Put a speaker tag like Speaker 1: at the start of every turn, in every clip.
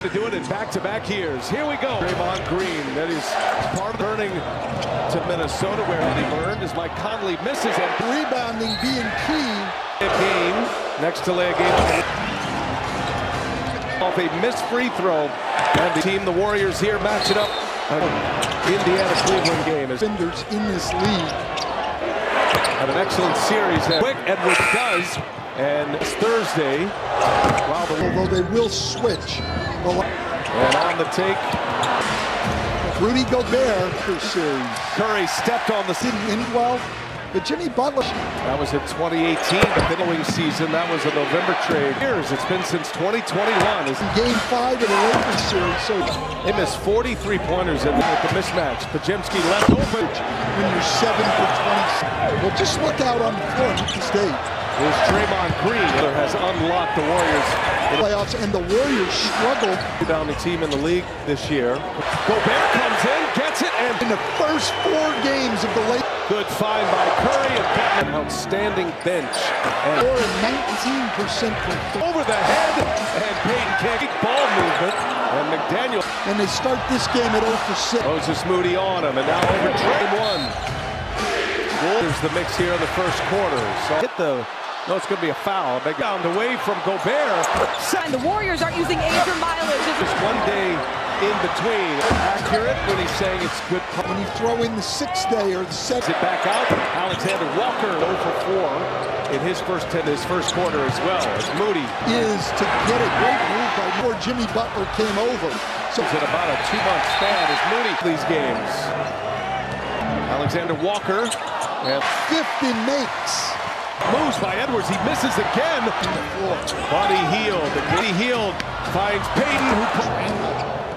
Speaker 1: To do it in back-to-back years. Here we go. Draymond Green, that is part of turning to Minnesota, where he learned as Mike Conley misses and
Speaker 2: rebounding being key.
Speaker 1: Game next to lay a game off a missed free throw, and the team, the Warriors, here match it up. Indiana-Cleveland game is
Speaker 2: Defenders in this league
Speaker 1: have an excellent series. Quick Edwards does, and it's Thursday.
Speaker 2: Although they will switch.
Speaker 1: And on the take,
Speaker 2: Rudy Gobert for series.
Speaker 1: Curry stepped on the
Speaker 2: Didn't end well, but Jimmy Butler.
Speaker 1: That was in 2018, the following season. That was a November trade. It's been since 2021.
Speaker 2: Game 5 of the Lakers series. So
Speaker 1: they missed 43 pointers in the mismatch. Pajemski left open.
Speaker 2: When you're 7 for 20. Well, just look out on the floor at the state.
Speaker 1: Here's Draymond Green has unlocked the Warriors
Speaker 2: playoffs, and the Warriors struggled.
Speaker 1: Down the team in the league this year. Gobert comes in, gets it, and
Speaker 2: in the first 4 games of the late.
Speaker 1: Good find by Curry and an outstanding bench.
Speaker 2: And 19% from
Speaker 1: over the head, and Payton can't ball movement, and McDaniel.
Speaker 2: And they start this game at 0 for 6.
Speaker 1: Moses Moody on him, and now over Draymond. There's the mix here in the first quarter. So hit the. No, it's going to be a foul. They got away from Gobert.
Speaker 3: And the Warriors aren't using extra mileage.
Speaker 1: Just one day in between. Accurate when he's saying it's good.
Speaker 2: When you throw in the 6th day or the 7th.
Speaker 1: It back out. Alexander Walker 0 for 4 in his first quarter as well. As Moody
Speaker 2: is to get a great move by before Jimmy Butler came over.
Speaker 1: So it's in about a 2-month span as Moody these games. Alexander Walker and
Speaker 2: 50 makes.
Speaker 1: Moves by Edwards, he misses again. Buddy Hield finds Payton,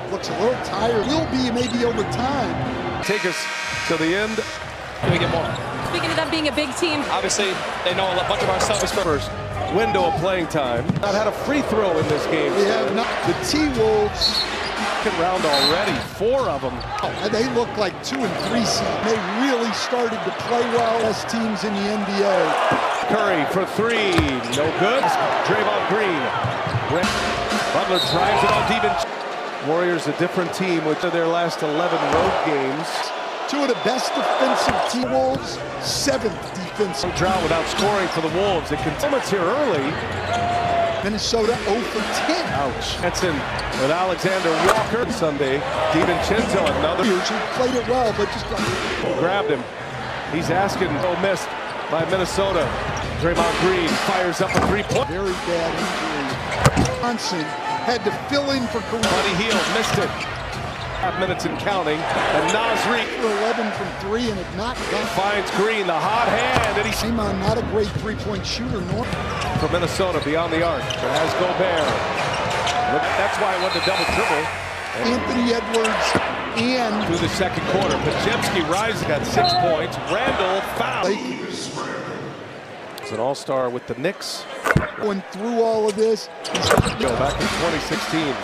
Speaker 1: who
Speaker 2: looks a little tired. Will be maybe over time.
Speaker 1: Take us to the end.
Speaker 4: Can we get more?
Speaker 3: Speaking of them being a big team.
Speaker 4: Obviously, they know a bunch of our stuff is
Speaker 1: first window of playing time. Not had a free throw in this game.
Speaker 2: We have not. The T-Wolves.
Speaker 1: Second round already, 4 of them.
Speaker 2: And they look like 2 and 3 seed. They really started to play well as teams in the NBA.
Speaker 1: Curry for 3, no good. Draymond Green. Butler drives it on deep. Warriors a different team with their last 11 road games.
Speaker 2: 2 of the best defensive T-Wolves, 7th defensive.
Speaker 1: Drought without scoring for the Wolves. It continues here early.
Speaker 2: Minnesota 0 for 10.
Speaker 1: Ouch. That's in with Alexander Walker Sunday. DiVincenzo, another.
Speaker 2: Usually played it well, but just
Speaker 1: grabbed him. He's asking, missed by Minnesota. Draymond Green fires up a 3-point.
Speaker 2: Very bad injury. Johnson had to fill in for Kareem.
Speaker 1: Buddy Hield missed it. 5 minutes and counting. And Nasri
Speaker 2: for 11 from 3 and had not done.
Speaker 1: Finds Green, the hot hand, and he's
Speaker 2: not a great 3-point shooter, nor
Speaker 1: for Minnesota beyond the arc. Has Gobert. That's why it went to double triple.
Speaker 2: Anthony Edwards and
Speaker 1: through the second quarter. Pajemski rises, got 6 points. Randall foul. It's an all-star with the Knicks.
Speaker 2: Going through all of this.
Speaker 1: Back in 2016.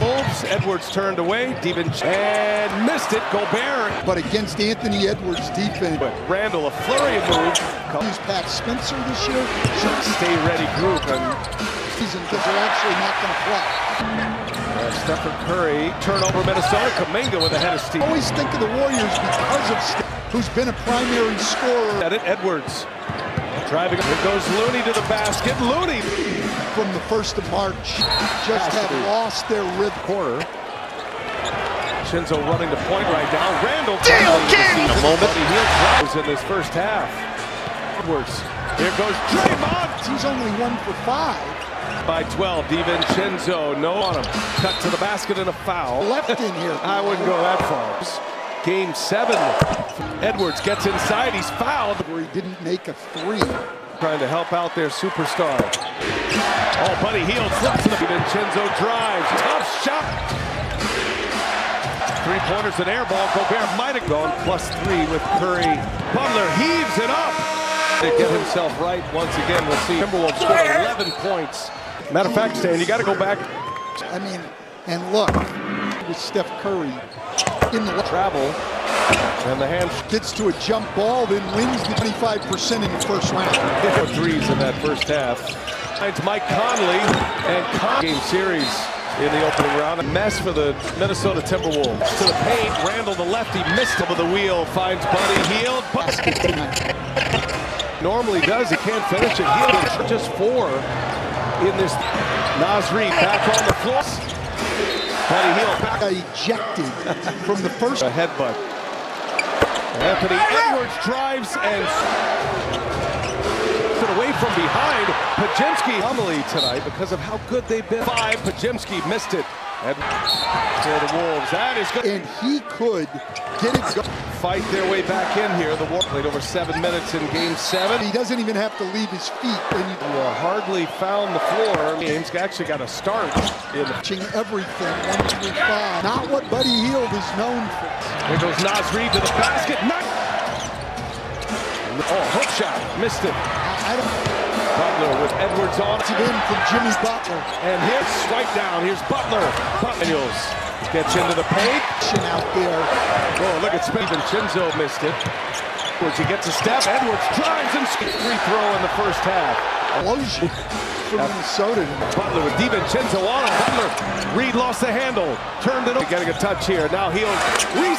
Speaker 1: Wolves, Edwards turned away, and missed it, Gobert.
Speaker 2: But against Anthony Edwards' defense.
Speaker 1: Randall, a flurry of moves.
Speaker 2: Use Pat Spencer this year.
Speaker 1: Stay ready group and
Speaker 2: season because they're actually not going to play.
Speaker 1: Stephen Curry, turnover Minnesota, Kuminga with a head of steam.
Speaker 2: Always think of the Warriors because of Steph, who's been a primary scorer.
Speaker 1: At it, Edwards. Driving, here goes Looney to the basket. Looney!
Speaker 2: From the 1st of March, just have lost their rhythm.
Speaker 1: Quarter. Shinzo running the point right now. Randall
Speaker 2: Deal King!
Speaker 1: A moment. He drives in this first half. Edwards. Here goes Draymond.
Speaker 2: He's only 1 for 5.
Speaker 1: By 12, DiVincenzo, no on him. Cut to the basket and a foul.
Speaker 2: Left in here.
Speaker 1: I wouldn't go that far. Game 7. Edwards gets inside. He's fouled.
Speaker 2: Where he didn't make a 3.
Speaker 1: Trying to help out their superstar. Oh, Buddy Hield flips to the DiVincenzo drives. Tough shot. 3-pointers and air ball. Gobert might have gone +3 with Curry. Butler heaves it up. To get himself right once again. We'll see Timberwolves score 11 points. Matter of fact, Stan, you got to go back.
Speaker 2: I mean, and look, with Steph Curry in the
Speaker 1: travel, and the hand
Speaker 2: gets to a jump ball, then wins the 25% in the first round.
Speaker 1: 4 threes in that first half. Finds Mike Conley, and game series in the opening round. A mess for the Minnesota Timberwolves. To the paint, Randall the lefty missed him with the wheel, finds Buddy Hield. Normally does, he can't finish it. Hield just 4 in this. Naz Reid back on the floor. Buddy Hield back.
Speaker 2: Ejected from the first.
Speaker 1: A headbutt. Anthony Edwards drives and away from behind. Pajemski anomaly tonight because of how good they've been. 5, Pajemski missed it. And for the Wolves, that is good.
Speaker 2: And he could get it going.
Speaker 1: Fight their way back in here. The Wolves played over 7 minutes in Game 7.
Speaker 2: He doesn't even have to leave his feet. And
Speaker 1: hardly found the floor. Games actually got a start in
Speaker 2: watching everything 1 through 5. Not what Buddy Hield is known for.
Speaker 1: There goes Naz Reid to the basket. Oh, hook shot, missed it. Butler with Edwards on.
Speaker 2: It's in from Jimmy Butler.
Speaker 1: And here's swipe down. Here's Butler. Daniels gets into the paint.
Speaker 2: Out there.
Speaker 1: Oh, look at DiVincenzo missed it. Edwards, he gets a step. Edwards drives and free throw in the first half.
Speaker 2: Explosion for Minnesota.
Speaker 1: Butler with DiVincenzo on him. Butler. Reid lost the handle. Turned it up. Getting a touch here. Now Hield.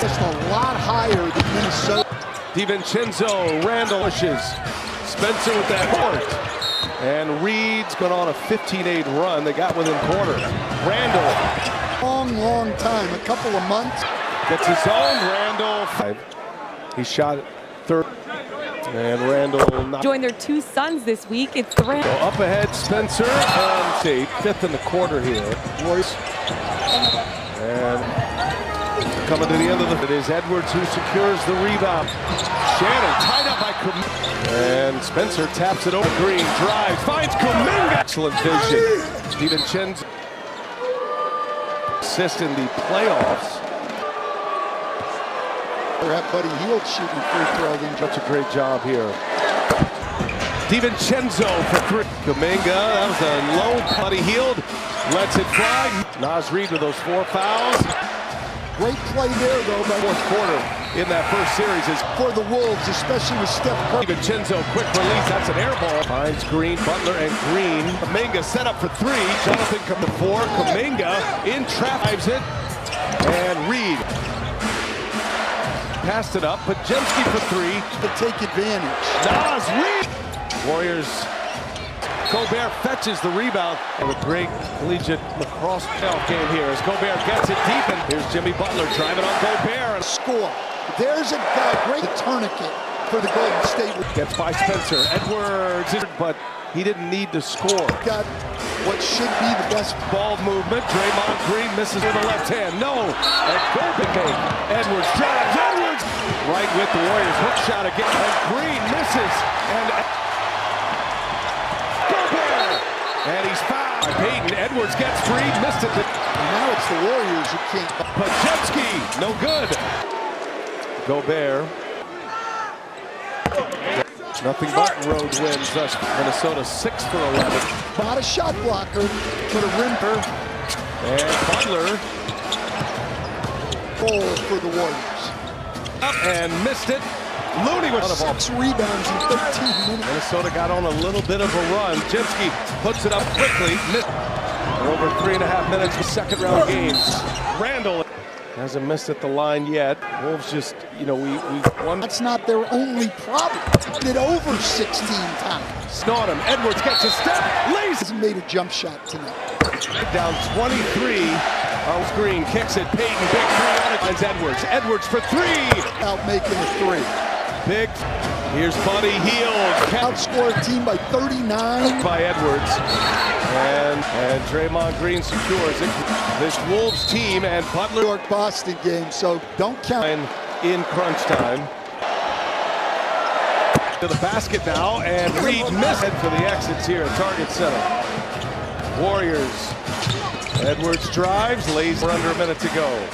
Speaker 2: Just a lot higher than Minnesota.
Speaker 1: DiVincenzo, Randall pushes. Spencer with that board. And Reid's gone on a 15-8 run. They got within quarter. Randall.
Speaker 2: Long time, a couple of months.
Speaker 1: Gets his own. Randall. 5. He shot it 3rd. And Randall not.
Speaker 3: Join their 2 sons this week. It's the Randall.
Speaker 1: Up ahead, Spencer. And see, 5th in the quarter here. Royce. And coming to the end of the. It is Edwards who secures the rebound. Shannon tied up by Kuminga. And Spencer taps it over. Green drives, finds Kuminga. Excellent vision. DiVincenzo. Assist in the playoffs.
Speaker 2: That Buddy Hield shooting free throw.
Speaker 1: Such a great job here. DiVincenzo for 3. Kuminga, that was a low. Buddy Hield lets it fly. Naz Reid with those 4 fouls.
Speaker 2: Great play there, though, by
Speaker 1: 4th quarter in that first series is
Speaker 2: for the Wolves, especially with Steph Curry.
Speaker 1: DiVincenzo, quick release, that's an air ball. Finds Green, Butler, and Green. Kuminga set up for 3. Jonathan comes to 4. Kuminga in trap, drives it, and Reid passed it up. Pajemski for 3.
Speaker 2: To take advantage.
Speaker 1: Naz Reid. Warriors. Gobert fetches the rebound. And a great collegiate lacrosse playoff game here as Gobert gets it deep. And here's Jimmy Butler driving on Gobert.
Speaker 2: Score. There's a great tourniquet for the Golden State.
Speaker 1: Gets by Spencer. Edwards, but he didn't need to score.
Speaker 2: Got what should be the best
Speaker 1: ball movement. Draymond Green misses with the left hand. No. And Gobert. Edwards drives. Edwards right with the Warriors. Hook shot again. And Green misses. And he's fouled. Payton. Edwards gets free. Missed it.
Speaker 2: And now it's the Warriors who can't.
Speaker 1: Pajemski. No good. Gobert. Nothing but road wins. Thus Minnesota 6 for 11.
Speaker 2: Not a shot blocker, but a rimper.
Speaker 1: And Butler.
Speaker 2: Goal for the Warriors.
Speaker 1: Up and missed it. Looney with
Speaker 2: 6 rebounds in 13 minutes.
Speaker 1: Minnesota got on a little bit of a run. Jemski puts it up quickly. Over 3.5 minutes of second round games. Randall hasn't missed at the line yet. Wolves just, we won.
Speaker 2: That's not their only problem. Did over 16 times.
Speaker 1: Snowden. Edwards gets a step. Lays.
Speaker 2: Hasn't made a jump shot tonight.
Speaker 1: Down 23. Green kicks it. Payton, big 3 on it. It's Edwards. Edwards for 3.
Speaker 2: Out making a 3.
Speaker 1: Big. Here's Buddy Hield.
Speaker 2: Outscore a team by 39.
Speaker 1: By Edwards. And Draymond Green secures it. This Wolves team and Butler.
Speaker 2: New York-Boston game, so don't count.
Speaker 1: In crunch time. To the basket now, and Reid missed it for the exits here at Target Center. Warriors. Edwards drives, lays under a minute to go.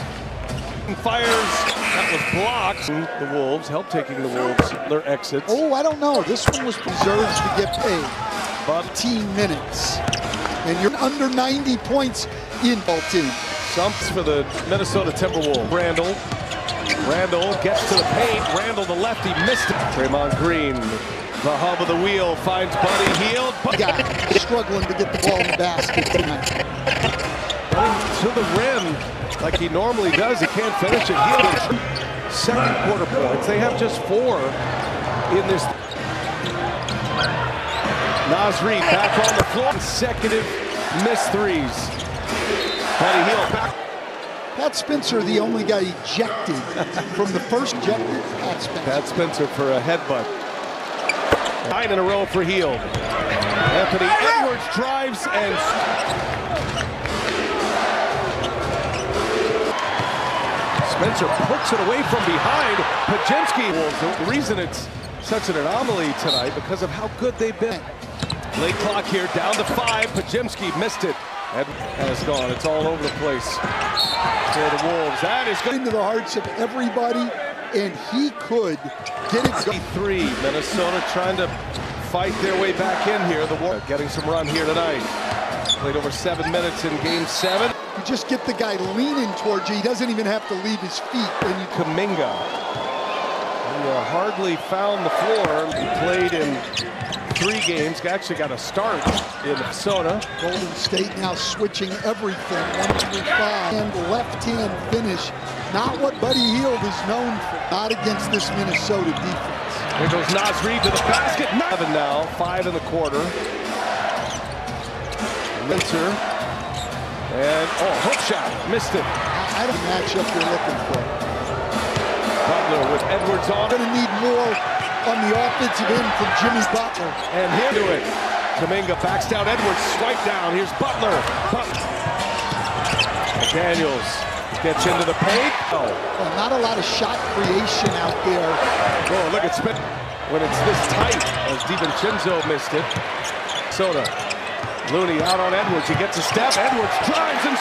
Speaker 1: Fires, that was blocked. The Wolves, help taking the Wolves, their exits.
Speaker 2: Oh, I don't know. This one was preserved to get paid. 15 minutes. And you're under 90 points in ball team.
Speaker 1: Sumps for the Minnesota Timberwolves. Randall gets to the paint. Randall, the lefty, missed it. Draymond Green, the hub of the wheel, finds Buddy Hield.
Speaker 2: Guy struggling to get the ball in the basket tonight.
Speaker 1: Getting to the rim like he normally does. He can't finish it. He'll second quarter points. They have just 4 in this. Nasri back on the floor. Consecutive missed threes. Buddy Hield back.
Speaker 2: Pat Spencer, the only guy ejected from the first ejected.
Speaker 1: Pat Spencer for a headbutt. 9 in a row for Hield. Anthony Edwards drives and Spencer puts it away from behind. Pajemski. The reason it's such an anomaly tonight because of how good they've been. Late clock here, down to 5. Pajemski missed it. Has gone. It's all over the place for the Wolves. That is good.
Speaker 2: Into the hearts of everybody, and he could get it going.
Speaker 1: 3. Minnesota trying to fight their way back in here. The Wolves getting some run here tonight. Played over 7 minutes in Game 7.
Speaker 2: You just get the guy leaning towards you. He doesn't even have to leave his feet. And you
Speaker 1: Kuminga. He hardly found the floor. He played in 3 games. Actually got a start in Minnesota.
Speaker 2: Golden State now switching everything. 1 through 5. And left-hand finish. Not what Buddy Hield is known for. Not against this Minnesota defense.
Speaker 1: There goes Nasri to the basket. 7 now. 5 in the quarter. Spencer. And, hook shot. Missed it.
Speaker 2: I don't matchup you're looking for.
Speaker 1: Butler with Edwards on.
Speaker 2: Going to need more on the offensive end from Jimmy Butler.
Speaker 1: And here to it. Kuminga backs down Edwards. Swipe down. Here's Butler. Daniels gets into the paint.
Speaker 2: Well, not a lot of shot creation out there.
Speaker 1: Oh, look at Spence. When it's this tight, as DiVincenzo missed it. Soda. Looney out on Edwards. He gets a step. Edwards drives and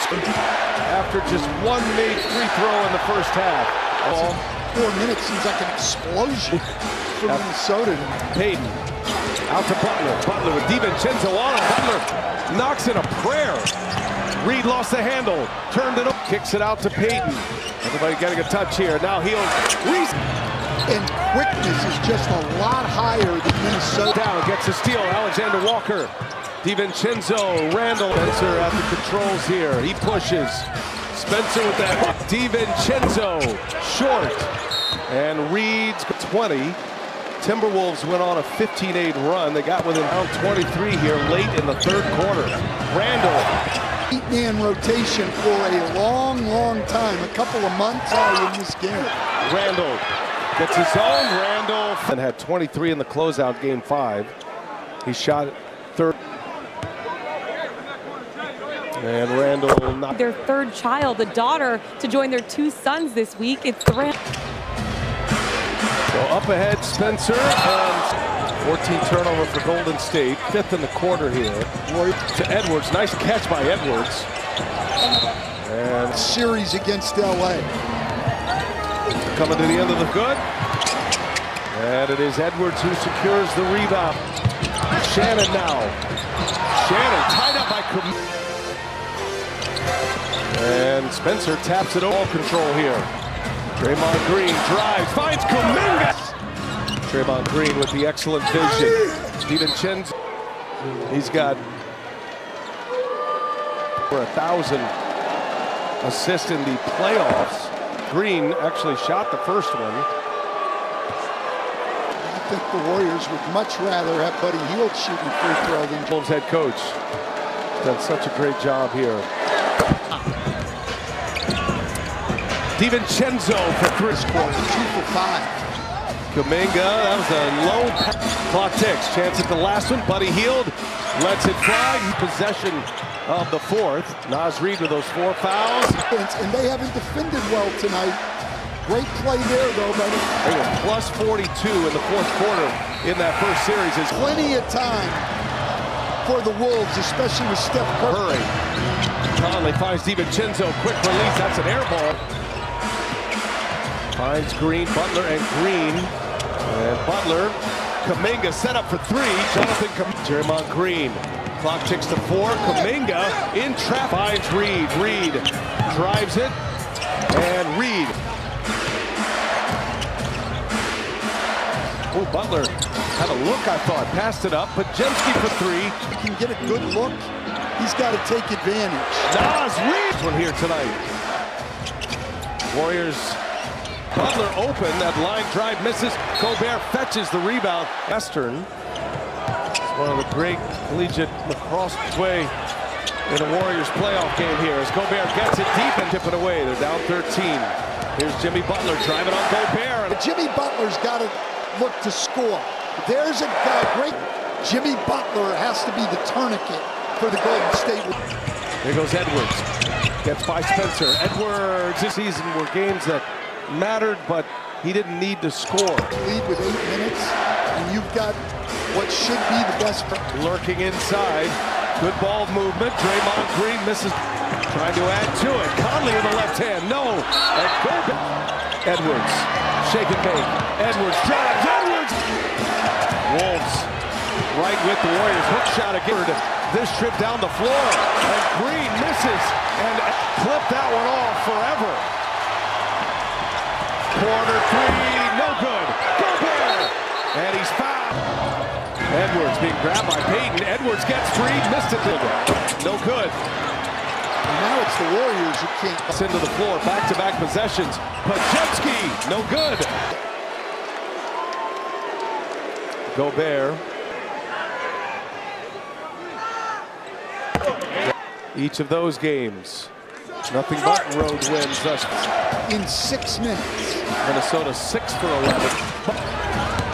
Speaker 1: after just 1 made free throw in the first half.
Speaker 2: 4 minutes seems like an explosion for Minnesota.
Speaker 1: Payton out to Butler. Butler with DiVincenzo on him. Butler knocks in a prayer. Reed lost the handle. Turned it up. Kicks it out to Payton. Everybody getting a touch here. Now Hield.
Speaker 2: And quickness is just a lot higher than Minnesota.
Speaker 1: Down. Gets a steal. Alexander Walker. DiVincenzo. Randall. Spencer at the controls here. He pushes. Spencer with that. DiVincenzo. Short. And Reed's 20. Timberwolves went on a 15-8 run. They got within round 23 here late in the third quarter. Randall.
Speaker 2: 8-man rotation for a long, long time. A couple of months in this game.
Speaker 1: Randall gets his own. Randall. And had 23 in the closeout Game 5. He shot third. And Randall not
Speaker 3: Their 3rd child, a daughter, to join their 2 sons this week. It's 3.
Speaker 1: So up ahead, Spencer, and 14 turnover for Golden State. 5th in the quarter here. To Edwards, nice catch by Edwards. And
Speaker 2: Series against LA.
Speaker 1: Coming to the end of the good. And it is Edwards who secures the rebound. Shannon now. Shannon tied up by Kuminga. And Spencer taps it all control here. Draymond Green drives, finds Kuminga. Draymond Green with the excellent vision. DiVincenzo. He's got for 1,000 assists in the playoffs. Green actually shot the first one.
Speaker 2: I think the Warriors would much rather have Buddy Hield shooting free throw than
Speaker 1: Wolves head coach. Done such a great job here. DiVincenzo for 3.
Speaker 2: quarter, 2 for 5.
Speaker 1: Kuminga, that was a low clock ticks. Chance at the last one. Buddy Hield lets it fly. Possession of the 4th. Naz Reid with those 4 fouls.
Speaker 2: And they haven't defended well tonight. Great play there, though, buddy.
Speaker 1: They were plus 42 in the 4th quarter in that first series.
Speaker 2: Plenty of time for the Wolves, especially with Steph Curry.
Speaker 1: Conley finds DiVincenzo. Quick release. That's an air ball. Finds Green, Butler, and Green. And Butler, Kuminga set up for 3. Jonathan Draymond Green. Clock ticks to 4. Kuminga in trap. Finds Reed. Reed drives it. And Reed. Oh, Butler had a look, I thought. Passed it up. Pajemski for 3.
Speaker 2: You can get a good look He's got to take advantage.
Speaker 1: Nas Reed one here tonight. Warriors. Butler open, that line drive misses. Gobert fetches the rebound. Western, one of the great collegiate lacrosse play in a Warriors playoff game here as Gobert gets it deep and tip it away. They're down 13. Here's Jimmy Butler driving on Gobert.
Speaker 2: Jimmy Butler's got to look to score. There's a great Jimmy Butler has to be the tourniquet for the Golden State.
Speaker 1: There goes Edwards. Gets by Spencer. Edwards this season were games that mattered, but he didn't need to score.
Speaker 2: Lead with 8 minutes, and you've got what should be the best.
Speaker 1: Lurking inside. Good ball movement. Draymond Green misses. Trying to add to it. Conley with the left hand. No. And Gobert. Edwards. Shake and bake. Edwards drives. Edwards. Wolves right with the Warriors. Hook shot again. This trip down the floor. And Green misses. And clipped that one off forever. Corner three. No good. Gobert. And he's fouled. Edwards being grabbed by Payton. Edwards gets free. Missed it. No good.
Speaker 2: And now it's the Warriors who can't.
Speaker 1: Into the floor. Back-to-back possessions. Pajemski. No good. Gobert. Each of those games, nothing but road wins thus
Speaker 2: in 6 minutes.
Speaker 1: Minnesota 6 for 11.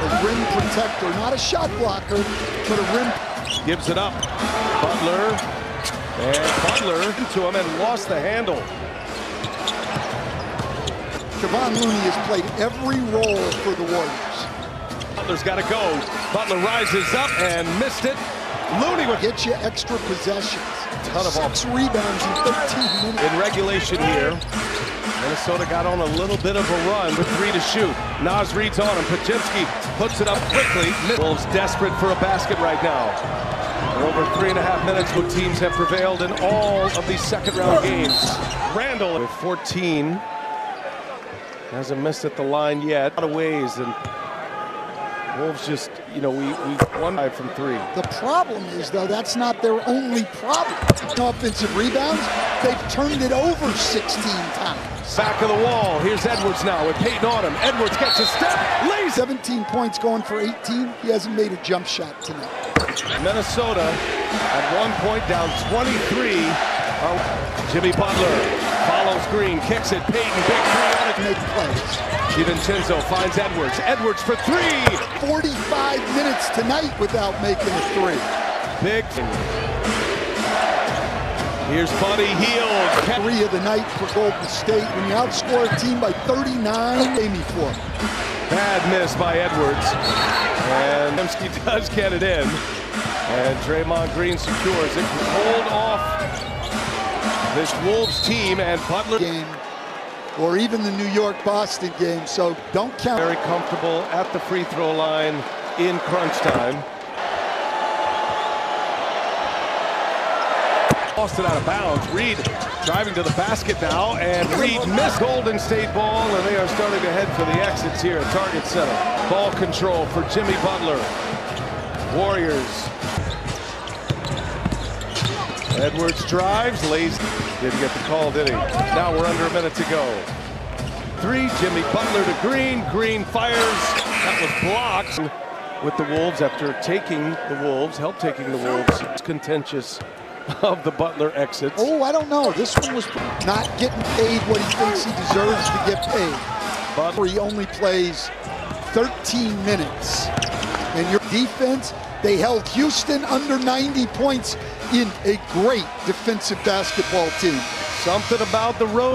Speaker 2: A rim protector, not a shot blocker, but a rim.
Speaker 1: Gives it up. Butler. And Butler into him and lost the handle.
Speaker 2: Kevon Looney has played every role for the Warriors.
Speaker 1: Butler's got to go. Butler rises up and missed it. Looney would
Speaker 2: get you extra possessions.
Speaker 1: Ton of
Speaker 2: 6 rebounds in 13 minutes.
Speaker 1: In regulation here, Minnesota got on a little bit of a run with 3 to shoot. Nas Reed's on him. Pajemski puts it up quickly. Wolves desperate for a basket right now. In over 3.5 minutes, both teams have prevailed in all of these second-round games. Randall with 14. Hasn't missed at the line yet. A lot of ways, and Wolves just, we won 5 from 3.
Speaker 2: The problem is, though, that's not their only problem. No offensive rebounds, they've turned it over 16 times.
Speaker 1: Back of the wall, here's Edwards now with Payton on him. Edwards gets a step, lays
Speaker 2: 17 points going for 18. He hasn't made a jump shot tonight.
Speaker 1: Minnesota at one point down 23. Jimmy Butler follows Green, kicks it. Payton, big three on it.
Speaker 2: Make plays.
Speaker 1: DiVincenzo finds Edwards. Edwards for 3.
Speaker 2: 45 minutes tonight without making a 3.
Speaker 1: Big. Here's Buddy Hield.
Speaker 2: 3 of the night for Golden State. When you outscore a team by 39, Amy for him.
Speaker 1: Bad miss by Edwards. And Dembski does get it in. And Draymond Green secures it. Hold off this Wolves team, and Butler
Speaker 2: game, or even the New York-Boston game, so don't count.
Speaker 1: Very comfortable at the free throw line in crunch time. Lost it out of bounds. Reed driving to the basket now, and Reed missed Golden State ball, and they are starting to head for the exits here at Target Center. Ball control for Jimmy Butler. Warriors. Edwards drives, lays. Didn't get the call, did he? Now we're under a minute to go. 3, Jimmy Butler to Green. Green fires. That was blocked with the Wolves after taking the Wolves, help taking the Wolves. It's contentious of the Butler exits.
Speaker 2: Oh, I don't know. This one was not getting paid what he thinks he deserves to get paid. But he only plays 13 minutes. And your defense, they held Houston under 90 points in a great defensive basketball team.
Speaker 1: Something about the road.